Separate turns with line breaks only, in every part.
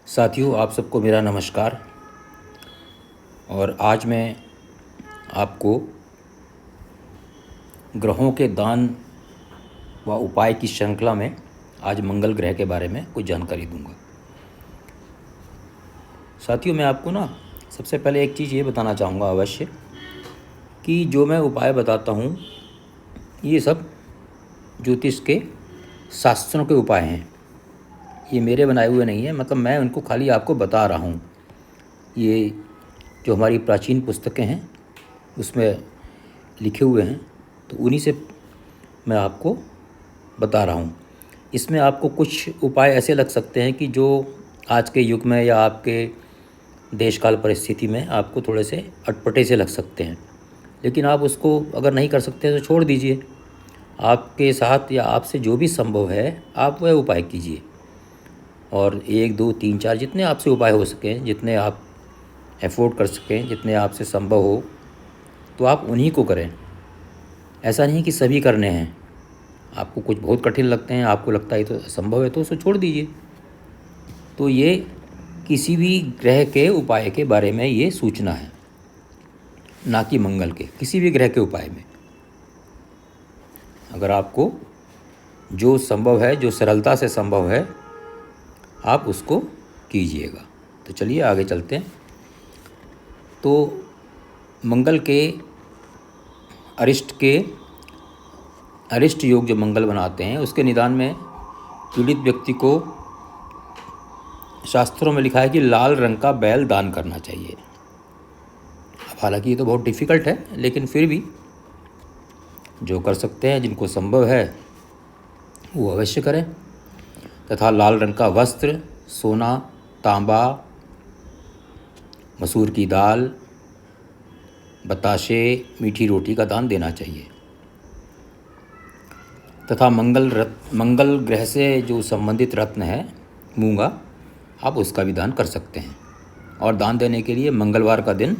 साथियों, आप सबको मेरा नमस्कार। और आज मैं आपको ग्रहों के दान व उपाय की श्रृंखला में आज मंगल ग्रह के बारे में कुछ जानकारी दूंगा। साथियों, मैं आपको सबसे पहले एक चीज़ ये बताना चाहूँगा अवश्य कि जो मैं उपाय बताता हूँ ये सब ज्योतिष के शास्त्रों के उपाय हैं। ये मेरे बनाए हुए नहीं हैं, मतलब मैं उनको खाली आपको बता रहा हूँ। ये जो हमारी प्राचीन पुस्तकें हैं उसमें लिखे हुए हैं, तो उन्हीं से मैं आपको बता रहा हूँ। इसमें आपको कुछ उपाय ऐसे लग सकते हैं कि जो आज के युग में या आपके देश काल परिस्थिति में आपको थोड़े से अटपटे से लग सकते हैं, लेकिन आप उसको अगर नहीं कर सकते तो छोड़ दीजिए। आपके साथ या आपसे जो भी संभव है आप वह उपाय कीजिए, और 1 2 3 4 जितने आपसे उपाय हो सकें, जितने आप एफोर्ड कर सकें, जितने आपसे संभव हो तो आप उन्हीं को करें। ऐसा नहीं कि सभी करने हैं। आपको कुछ बहुत कठिन लगते हैं, आपको लगता है तो असंभव है, तो उसे छोड़ दीजिए। तो ये किसी भी ग्रह के उपाय के बारे में ये सूचना है, ना कि मंगल के, किसी भी ग्रह के उपाय में। अगर आपको जो संभव है, जो सरलता से संभव है, आप उसको कीजिएगा। तो चलिए आगे चलते हैं। तो मंगल के अरिष्ट योग जो मंगल बनाते हैं उसके निदान में पीड़ित व्यक्ति को शास्त्रों में लिखा है कि लाल रंग का बैल दान करना चाहिए। अब हालांकि ये तो बहुत डिफ़िकल्ट है, लेकिन फिर भी जो कर सकते हैं, जिनको संभव है वो अवश्य करें। तथा लाल रंग का वस्त्र, सोना, तांबा, मसूर की दाल, बताशे, मीठी रोटी का दान देना चाहिए। तथा मंगल ग्रह से जो संबंधित रत्न है मूंगा, आप उसका भी दान कर सकते हैं। और दान देने के लिए मंगलवार का दिन,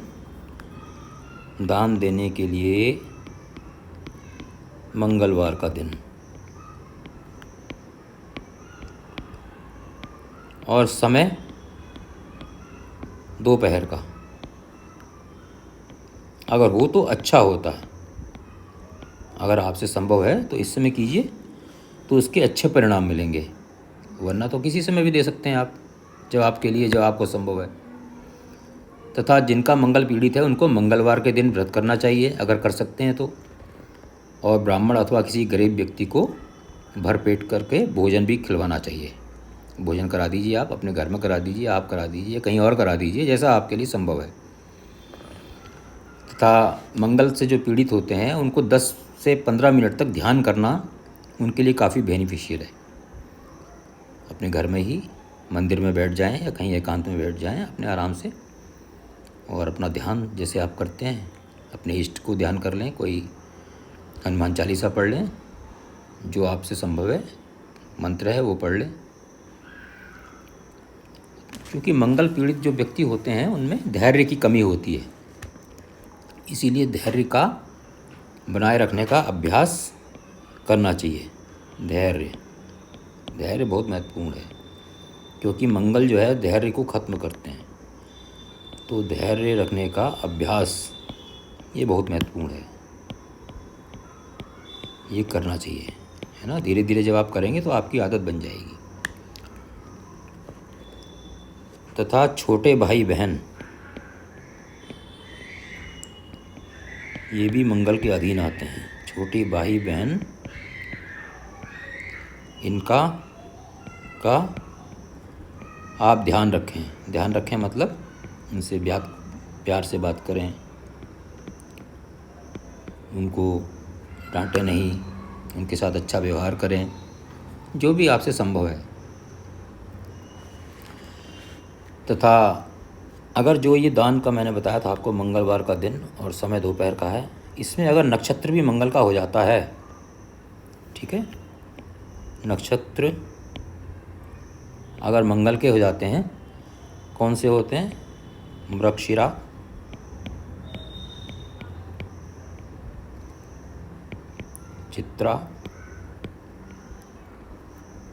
मंगलवार का दिन और समय दोपहर का अगर हो तो अच्छा होता है। अगर आपसे संभव है तो इस समय कीजिए, तो उसके अच्छे परिणाम मिलेंगे। वरना तो किसी समय भी दे सकते हैं आप, जब आपको संभव है। तथा जिनका मंगल पीड़ित है उनको मंगलवार के दिन व्रत करना चाहिए, अगर कर सकते हैं तो। और ब्राह्मण अथवा किसी गरीब व्यक्ति को भरपेट करके भोजन भी खिलवाना चाहिए। भोजन करा दीजिए, आप अपने घर में करा दीजिए, आप करा दीजिए, कहीं और करा दीजिए, जैसा आपके लिए संभव है। तथा मंगल से जो पीड़ित होते हैं उनको 10 से 15 मिनट तक ध्यान करना उनके लिए काफ़ी बेनिफिशियल है। अपने घर में ही मंदिर में बैठ जाएं या कहीं एकांत में बैठ जाएं अपने आराम से, और अपना ध्यान जैसे आप करते हैं अपने इष्ट को ध्यान कर लें। कोई हनुमान चालीसा पढ़ लें, जो आपसे संभव है मंत्र है वो पढ़ लें। क्योंकि मंगल पीड़ित जो व्यक्ति होते हैं उनमें धैर्य की कमी होती है, इसीलिए धैर्य का बनाए रखने का अभ्यास करना चाहिए। धैर्य बहुत महत्वपूर्ण है, क्योंकि मंगल जो है धैर्य को ख़त्म करते हैं। तो धैर्य रखने का अभ्यास ये बहुत महत्वपूर्ण है, ये करना चाहिए, है ना। धीरे धीरे जब आप करेंगे तो आपकी आदत बन जाएगी। तथा छोटे भाई बहन ये भी मंगल के अधीन आते हैं। छोटे भाई बहन इनका आप ध्यान रखें मतलब उनसे प्यार से बात करें, उनको डांटें नहीं, उनके साथ अच्छा व्यवहार करें, जो भी आपसे संभव है। तथा अगर जो ये दान का मैंने बताया था आपको, मंगलवार का दिन और समय दोपहर का है, इसमें अगर नक्षत्र भी मंगल का हो जाता है, ठीक है, नक्षत्र अगर मंगल के हो जाते हैं, कौन से होते हैं? मृगशिरा, चित्रा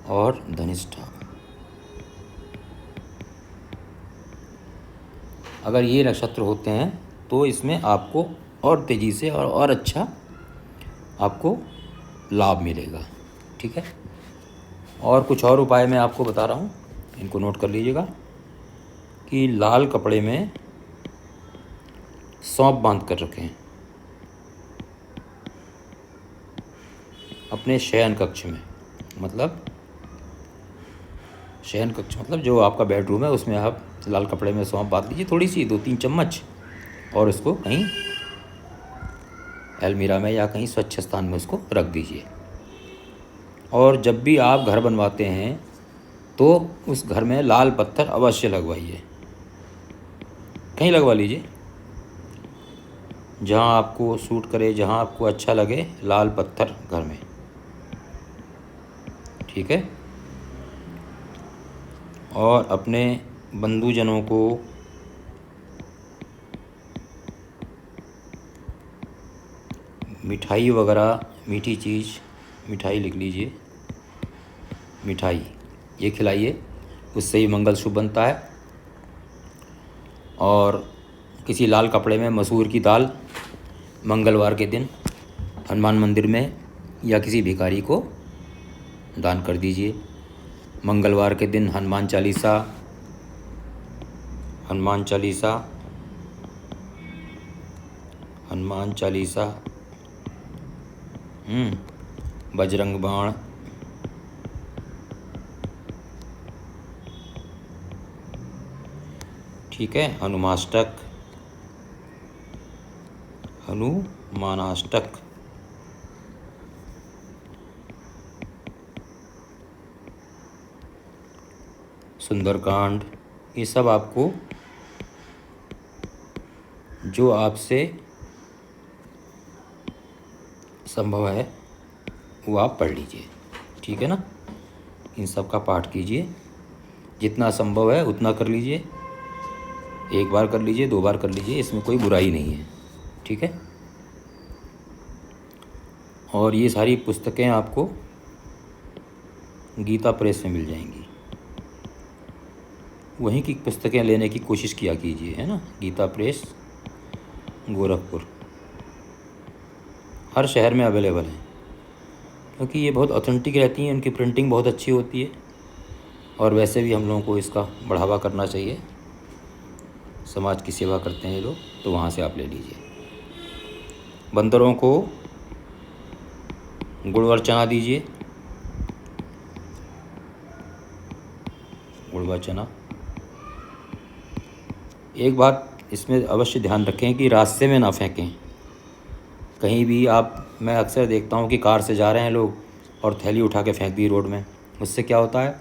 और धनिष्ठा, अगर ये नक्षत्र होते हैं तो इसमें आपको और तेज़ी से और अच्छा आपको लाभ मिलेगा। ठीक है। और कुछ और उपाय मैं आपको बता रहा हूँ, इनको नोट कर लीजिएगा कि लाल कपड़े में सौंफ बांध कर रखें अपने शयन कक्ष में। मतलब शयन कक्ष मतलब जो आपका बेडरूम है उसमें आप लाल कपड़े में सौंफ बांध लीजिए, थोड़ी सी 2-3 चम्मच, और उसको कहीं अलमीरा में या कहीं स्वच्छ स्थान में उसको रख दीजिए। और जब भी आप घर बनवाते हैं तो उस घर में लाल पत्थर अवश्य लगवाइए, कहीं लगवा लीजिए जहाँ आपको सूट करे, जहाँ आपको अच्छा लगे, लाल पत्थर घर में। ठीक है। और अपने बंधुजनों को मिठाई वगैरह, मीठी चीज़, मिठाई लिख लीजिए, मिठाई ये खिलाइए, उससे ही मंगल शुभ बनता है। और किसी लाल कपड़े में मसूर की दाल मंगलवार के दिन हनुमान मंदिर में या किसी भिखारी को दान कर दीजिए। मंगलवार के दिन हनुमान चालीसा, हनुमान चालीसा, हनुमान चालीसा, बजरंग बाण, ठीक है, हनुमाष्टक, हनुमानाष्टक, सुंदरकांड, ये सब आपको जो आपसे संभव है वो आप पढ़ लीजिए। ठीक है ना। इन सब का पाठ कीजिए, जितना संभव है उतना कर लीजिए। एक बार कर लीजिए, 2 बार कर लीजिए, इसमें कोई बुराई नहीं है। ठीक है। और ये सारी पुस्तकें आपको गीता प्रेस में मिल जाएंगी, वहीं की पुस्तकें लेने की कोशिश किया कीजिए, है ना। गीता प्रेस गोरखपुर हर शहर में अवेलेबल है, क्योंकि ये बहुत ऑथेंटिक रहती हैं, उनकी प्रिंटिंग बहुत अच्छी होती है। और वैसे भी हम लोगों को इसका बढ़ावा करना चाहिए, समाज की सेवा करते हैं ये लोग, तो वहाँ से आप ले लीजिए। बंदरों को गुड़ और चना दीजिए, गुड़ व चना। एक बात इसमें अवश्य ध्यान रखें कि रास्ते में ना फेंकें कहीं भी आप। मैं अक्सर देखता हूँ कि कार से जा रहे हैं लोग और थैली उठा के फेंक दी रोड में। उससे क्या होता है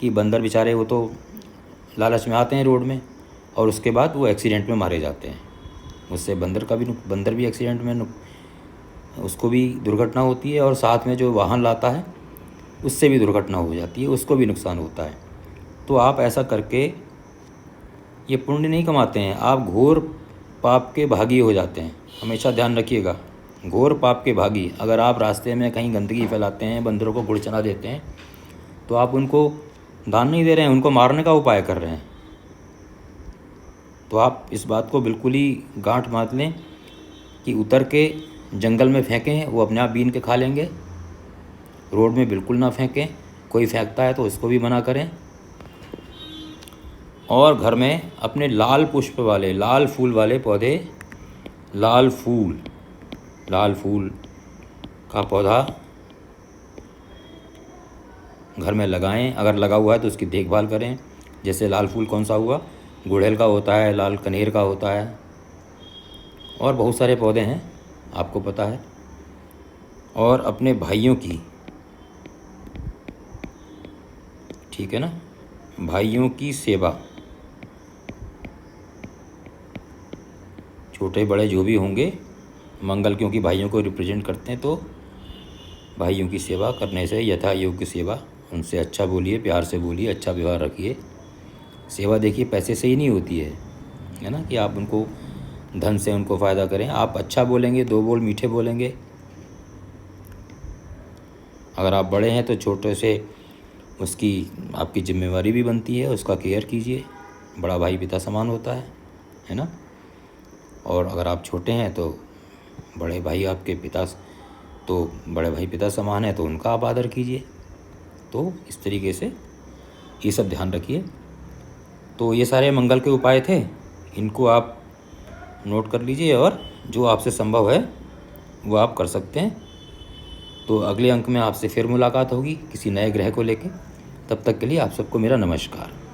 कि बंदर बेचारे वो तो लालच में आते हैं रोड में, और उसके बाद वो एक्सीडेंट में मारे जाते हैं। उससे बंदर भी एक्सीडेंट में उसको भी दुर्घटना होती है, और साथ में जो वाहन लाता है उससे भी दुर्घटना हो जाती है, उसको भी नुकसान होता है। तो आप ऐसा करके ये पुण्य नहीं कमाते हैं, आप घोर पाप के भागी हो जाते हैं। हमेशा ध्यान रखिएगा, घोर पाप के भागी। अगर आप रास्ते में कहीं गंदगी फैलाते हैं, बंदरों को गुड़ चना देते हैं, तो आप उनको दान नहीं दे रहे हैं, उनको मारने का उपाय कर रहे हैं। तो आप इस बात को बिल्कुल ही गांठ बांध लें कि उतर के जंगल में फेंकें, वो अपने आप बीन के खा लेंगे। रोड में बिल्कुल ना फेंकें, कोई फेंकता है तो उसको भी मना करें। और घर में अपने लाल पुष्प वाले, लाल फूल वाले पौधे, लाल फूल का पौधा घर में लगाएं। अगर लगा हुआ है तो उसकी देखभाल करें। जैसे लाल फूल कौन सा हुआ, गुड़हल का होता है, लाल कनेर का होता है, और बहुत सारे पौधे हैं, आपको पता है। और अपने भाइयों की, ठीक है ना, भाइयों की सेवा, छोटे बड़े जो भी होंगे, मंगल क्योंकि भाइयों को रिप्रेजेंट करते हैं, तो भाइयों की सेवा करने से यथा योग्य सेवा, उनसे अच्छा बोलिए, प्यार से बोलिए, अच्छा व्यवहार रखिए। सेवा देखिए पैसे से ही नहीं होती है ना, कि आप उनको धन से उनको फ़ायदा करें। आप अच्छा बोलेंगे, 2 बोल मीठे बोलेंगे। अगर आप बड़े हैं तो छोटे से उसकी आपकी जिम्मेवारी भी बनती है, उसका केयर कीजिए। बड़ा भाई पिता समान होता है। है ना। और अगर आप छोटे हैं तो बड़े भाई आपके पिता, तो बड़े भाई पिता समान है तो उनका आप आदर कीजिए। तो इस तरीके से ये सब ध्यान रखिए। तो ये सारे मंगल के उपाय थे, इनको आप नोट कर लीजिए और जो आपसे संभव है वो आप कर सकते हैं। तो अगले अंक में आपसे फिर मुलाकात होगी किसी नए ग्रह को लेके। तब तक के लिए आप सबको मेरा नमस्कार।